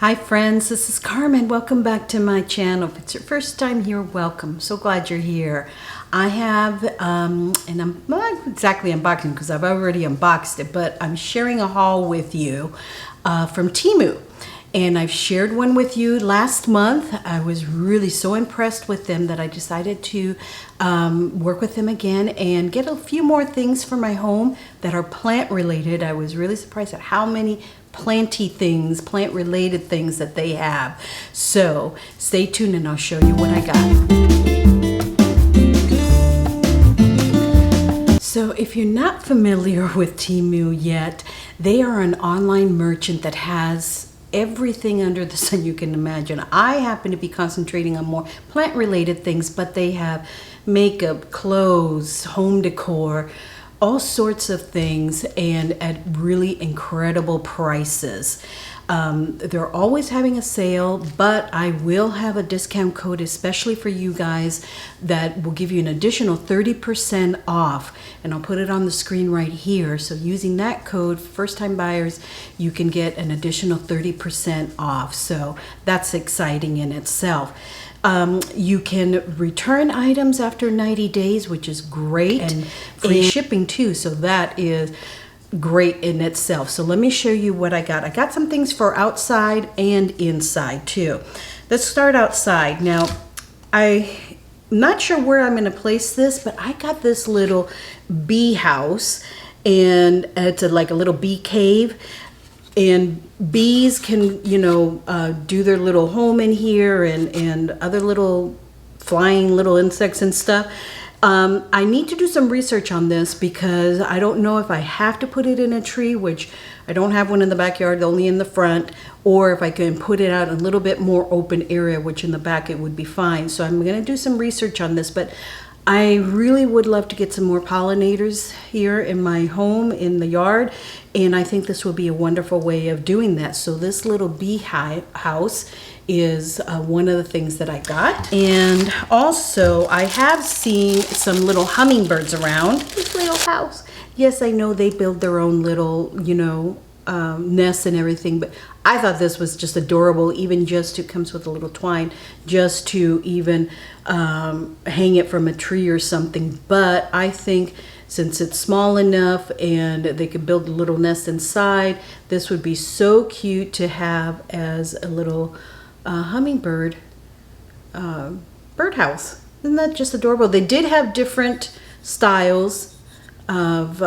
Hi friends, this is Carmen. Welcome back to my channel. If it's your first time here, welcome. So glad you're here. I have, and I'm not exactly unboxing because I've already unboxed it, but I'm sharing a haul with you from Temu. And I've shared one with you last month. I was really so impressed with them that I decided to work with them again and get a few more things for my home that are plant related. I was really surprised at how many planty things, plant related things that they have. So stay tuned and I'll show you what I got. So if you're not familiar with Temu yet, they are an online merchant that has everything under the sun you can imagine. I happen to be concentrating on more plant related things, but they have makeup, clothes, home decor, all sorts of things, and at really incredible prices. They're always having a sale, but I will have a discount code especially for you guys that will give you an additional 30% off, and I'll put it on the screen right here. So using that code, first time buyers, you can get an additional 30% off. So that's exciting in itself. You can return items after 90 days, which is great, and free shipping too. So that is great in itself. So let me show you what I got. I got some things for outside and inside too. Let's start outside. Now, I'm not sure where I'm going to place this, but I got this little bee house, and it's like a little bee cave. And bees can, do their little home in here, and other little flying little insects and stuff. I need to do some research on this because I don't know if I have to put it in a tree, which I don't have one in the backyard, only in the front, or if I can put it out a little bit more open area, which in the back it would be fine. So I'm going to do some research on this, but I really would love to get some more pollinators here in my home, in the yard, and I think this will be a wonderful way of doing that. So this little beehive house is one of the things that I got. And also I have seen some little hummingbirds around this little house. Yes, I know they build their own little, nests and everything, but I thought this was just adorable, even just to, comes with a little twine, just to even hang it from a tree or something. But I think since it's small enough and they could build a little nest inside, this would be so cute to have as a little hummingbird birdhouse. Isn't that just adorable? They did have different styles of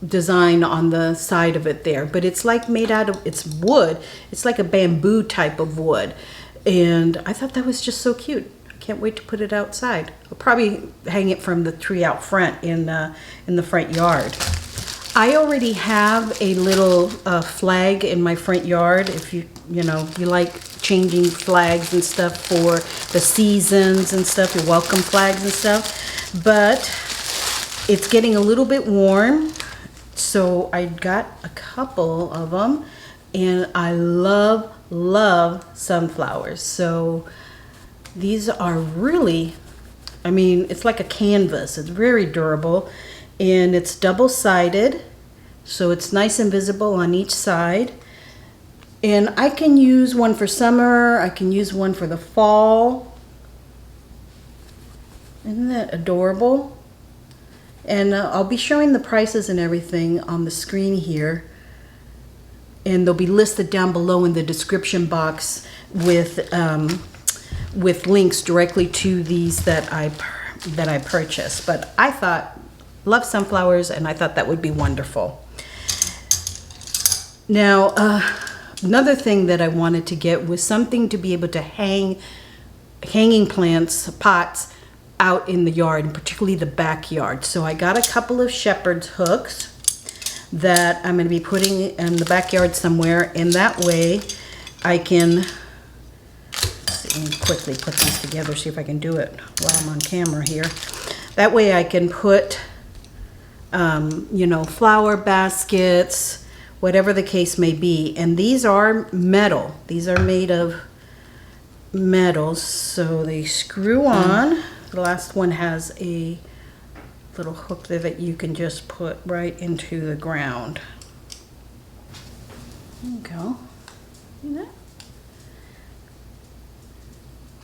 design on the side of it there, but it's like made out of, it's wood. It's like a bamboo type of wood, and I thought that was just so cute. I can't wait to put it outside. I'll probably hang it from the tree out front in the front yard. I already have a little flag in my front yard. If you like changing flags and stuff for the seasons and stuff, your welcome flags and stuff, but it's getting a little bit warm, so I got a couple of them, and I love sunflowers. So these are really, it's like a canvas. It's very durable, and it's double-sided, so it's nice and visible on each side. And I can use one for summer, I can use one for the fall. Isn't that adorable? And I'll be showing the prices and everything on the screen here, and they'll be listed down below in the description box with links directly to these that I purchased. But I thought, love sunflowers, and I thought that would be wonderful. Now, another thing that I wanted to get was something to be able to hanging plants, pots, out in the yard, and particularly the backyard. So I got a couple of shepherd's hooks that I'm going to be putting in the backyard somewhere, and that way I can quickly put these together, see if I can do it while I'm on camera here. That way I can put flower baskets, whatever the case may be. And these are metal. These are made of metal, so they screw on. The last one has a little hook there that you can just put right into the ground. There you go. See that?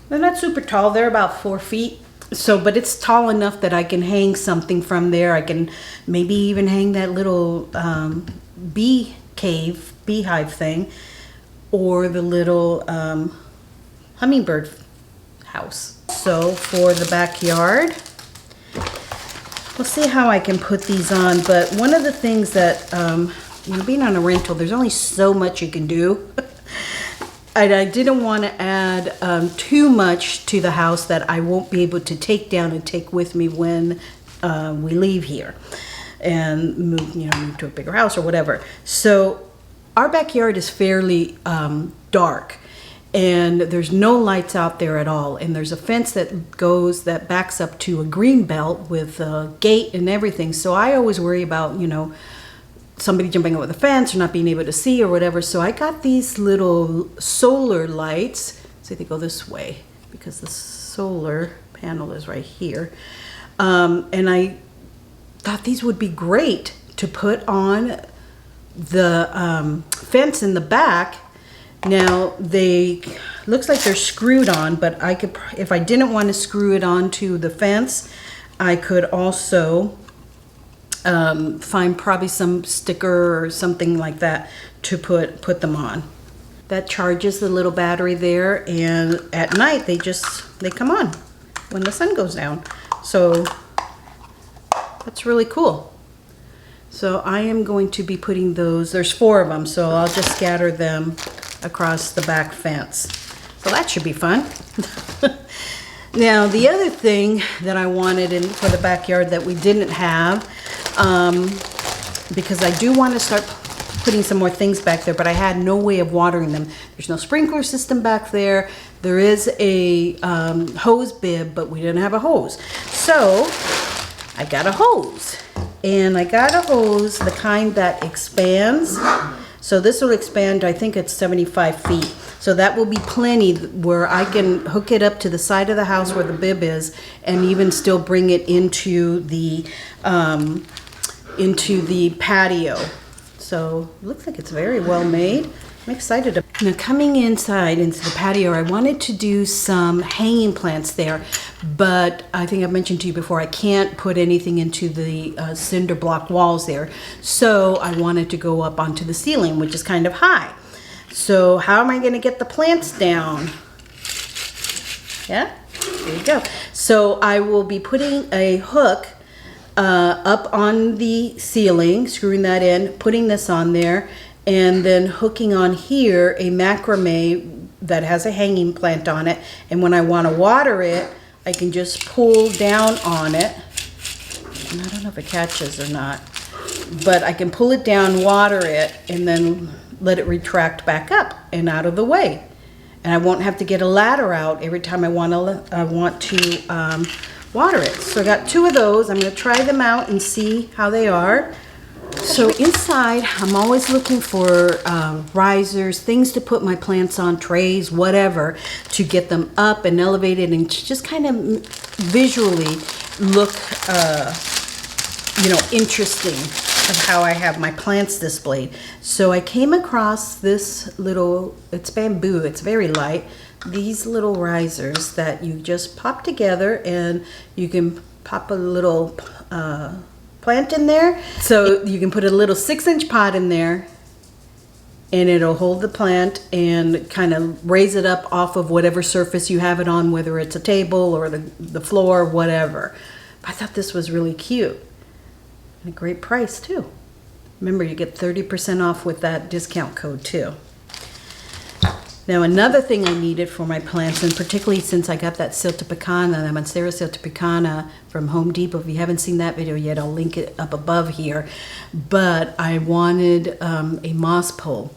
They're not super tall. They're about 4 feet. So, but it's tall enough that I can hang something from there. I can maybe even hang that little beehive thing, or the little hummingbird house. So for the backyard, we'll see how I can put these on. But one of the things that, you know, being on a rental, there's only so much you can do. And I didn't want to add too much to the house that I won't be able to take down and take with me when we leave here and move, you know, move to a bigger house or whatever. So our backyard is fairly dark, and there's no lights out there at all. And there's a fence that backs up to a green belt with a gate and everything. So I always worry about, you know, somebody jumping over the fence or not being able to see or whatever. So I got these little solar lights. So they go this way because the solar panel is right here. And I thought these would be great to put on the fence in the back. Now they looks like they're screwed on, but I could, if I didn't want to screw it onto the fence, I could also find probably some sticker or something like that to put them on. That charges the little battery there, and at night they come on when the sun goes down. So that's really cool. So I am going to be putting those, there's 4 of them, so I'll just scatter them across the back fence. So that should be fun. Now the other thing that I wanted for the backyard that we didn't have, because I do want to start putting some more things back there, but I had no way of watering them. There's no sprinkler system back there. There is a hose bib, but we didn't have a hose. So I got a hose, and I got a hose, the kind that expands. So this will expand, I think it's 75 feet. So that will be plenty where I can hook it up to the side of the house where the bib is, and even still bring it into the patio. So it looks like it's very well made. I'm excited. Now coming inside into the patio, I wanted to do some hanging plants there, but I think I've mentioned to you before, I can't put anything into the cinder block walls there. So I wanted to go up onto the ceiling, which is kind of high. So how am I going to get the plants down? Yeah, there you go. So I will be putting a hook up on the ceiling, screwing that in, putting this on there, and then hooking on here a macrame that has a hanging plant on it. And when I want to water it, I can just pull down on it. And I don't know if it catches or not, but I can pull it down, water it, and then let it retract back up and out of the way. And I won't have to get a ladder out every time I want to water it. So I got 2 of those. I'm going to try them out and see how they are. So inside, I'm always looking for risers, things to put my plants on, trays, whatever, to get them up and elevated and just kind of visually look, you know, interesting of how I have my plants displayed. So I came across this little, it's bamboo, it's very light, these little risers that you just pop together, and you can pop a little plant in there. So you can put a little 6-inch pot in there, and it'll hold the plant and kind of raise it up off of whatever surface you have it on, whether it's a table or the floor, whatever. I thought this was really cute. And a great price too. Remember, you get 30% off with that discount code too. Now another thing I needed for my plants, and particularly since I got that Siltepecana, the Monstera Siltepecana from Home Depot. If you haven't seen that video yet, I'll link it up above here. But I wanted a moss pole,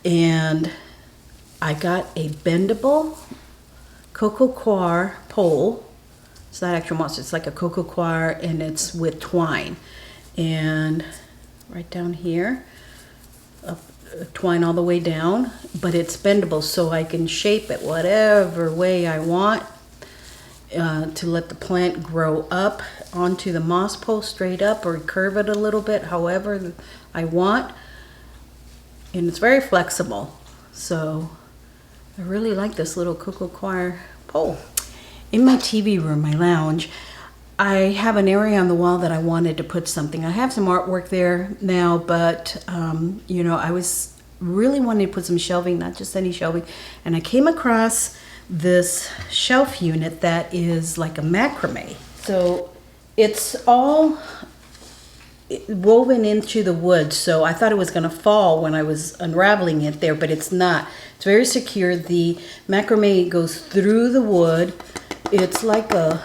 and I got a bendable cocoa coir pole. It's not actual moss, it's like a cocoa coir, and it's with twine. And right down here, twine all the way down, but it's bendable, so I can shape it whatever way I want to let the plant grow up onto the moss pole straight up, or curve it a little bit, however I want. And it's very flexible, so I really like this little cocoa coir Oh, in my TV room, my lounge, I have an area on the wall that I wanted to put something. I have some artwork there now, but you know, I was really wanting to put some shelving, not just any shelving. And I came across this shelf unit that is like a macrame. So it's all woven into the wood, so I thought it was going to fall when I was unraveling it there, but it's not. It's very secure. The macrame goes through the wood. It's like a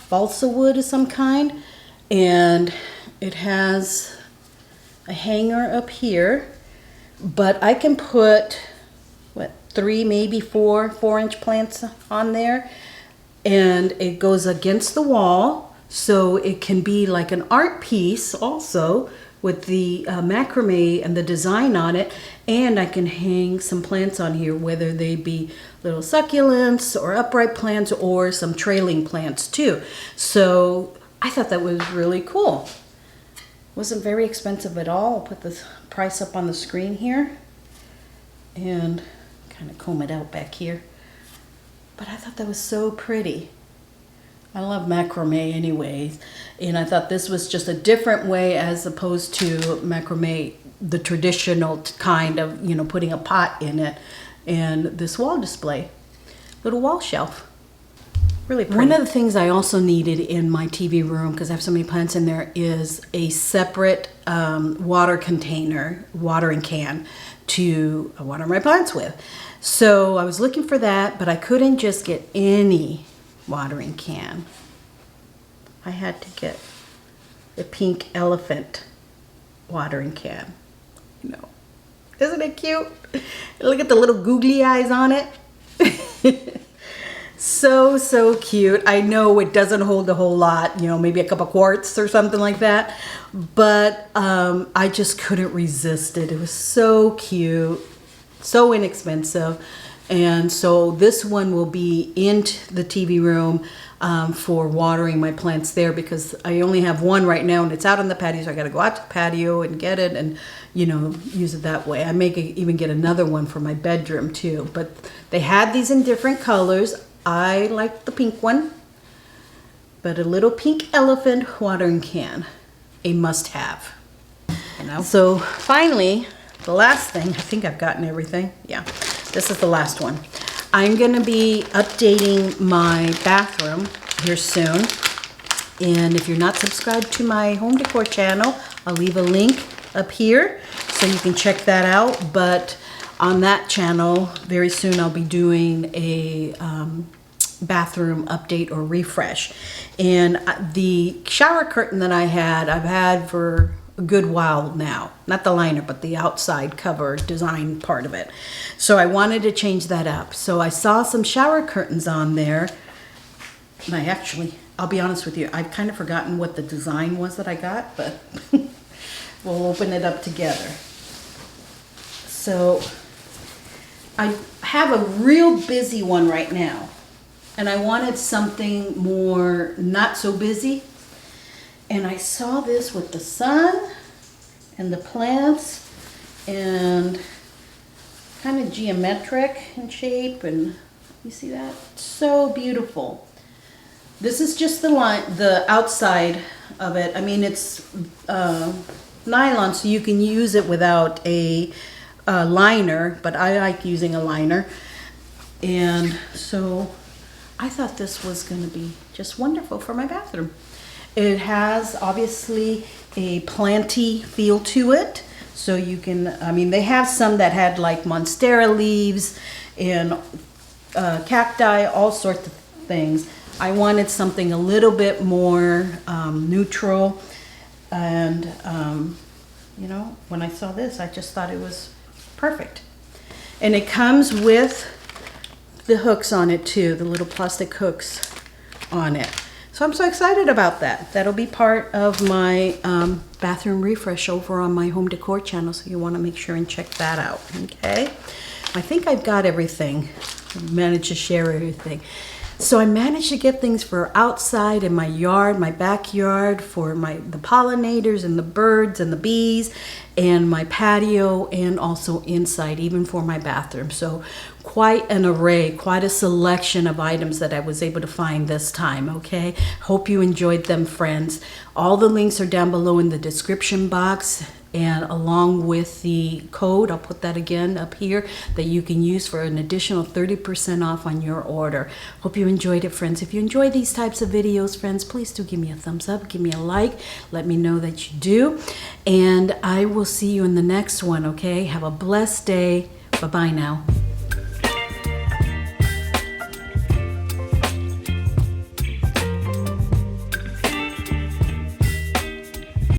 balsa wood of some kind, and it has a hanger up here, but I can put what, 3 maybe 4-inch plants on there, and it goes against the wall. So it can be like an art piece also with the macrame and the design on it. And I can hang some plants on here, whether they be little succulents or upright plants or some trailing plants too. So I thought that was really cool. Wasn't very expensive at all. I'll put the price up on the screen here and kind of comb it out back here. But I thought that was so pretty. I love macrame anyways, and I thought this was just a different way as opposed to macrame, the traditional kind of, you know, putting a pot in it, and this wall display, little wall shelf. Really pretty. One of the things I also needed in my TV room, because I have so many plants in there, is a separate water container, watering can to water my plants with. So I was looking for that, but I couldn't just get any watering can. I had to get the pink elephant watering can. You know, isn't it cute? Look at the little googly eyes on it. So cute. I know it doesn't hold a whole lot, you know, maybe a couple quarts or something like that, but I just couldn't resist it. It was so cute, so inexpensive. And so this one will be in the TV room for watering my plants there, because I only have one right now and it's out on the patio. So I got to go out to the patio and get it and, you know, use it that way. I may even get another one for my bedroom too. But they had these in different colors. I like the pink one, but a little pink elephant watering can, a must-have. You know? So finally, the last thing, I think I've gotten everything. Yeah. This is the last one. I'm gonna be updating my bathroom here soon. And if you're not subscribed to my home decor channel, I'll leave a link up here so you can check that out. But on that channel, very soon I'll be doing a bathroom update or refresh. And the shower curtain that I've had for a good while now. Not the liner, but the outside cover design part of it. So I wanted to change that up. So I saw some shower curtains on there. And I'll be honest with you, I've kind of forgotten what the design was that I got, but we'll open it up together. So I have a real busy one right now. And I wanted something more not so busy. And I saw this with the sun and the plants and kind of geometric in shape, and you see that? So beautiful. This is just the outside of it. I mean, it's nylon, so you can use it without a liner, but I like using a liner. And so I thought this was going to be just wonderful for my bathroom. It has obviously a planty feel to it. So you can, I mean, they have some that had like Monstera leaves and cacti, all sorts of things. I wanted something a little bit more neutral. And, you know, when I saw this, I just thought it was perfect. And it comes with the hooks on it too, the little plastic hooks on it. So I'm so excited about that. That'll be part of my bathroom refresh over on my home decor channel, so you want to make sure and check that out, okay? I think I've got everything. I managed to share everything. So I managed to get things for outside in my yard, my backyard, for the pollinators and the birds and the bees, and my patio, and also inside, even for my bathroom. So quite an array, quite a selection of items that I was able to find this time, okay? Hope you enjoyed them, friends. All the links are down below in the description box, and along with the code, I'll put that again up here, that you can use for an additional 30% off on your order. Hope you enjoyed it, friends. If you enjoy these types of videos, friends, please do give me a thumbs up, give me a like, let me know that you do, and I will see you in the next one, okay? Have a blessed day. Bye-bye now.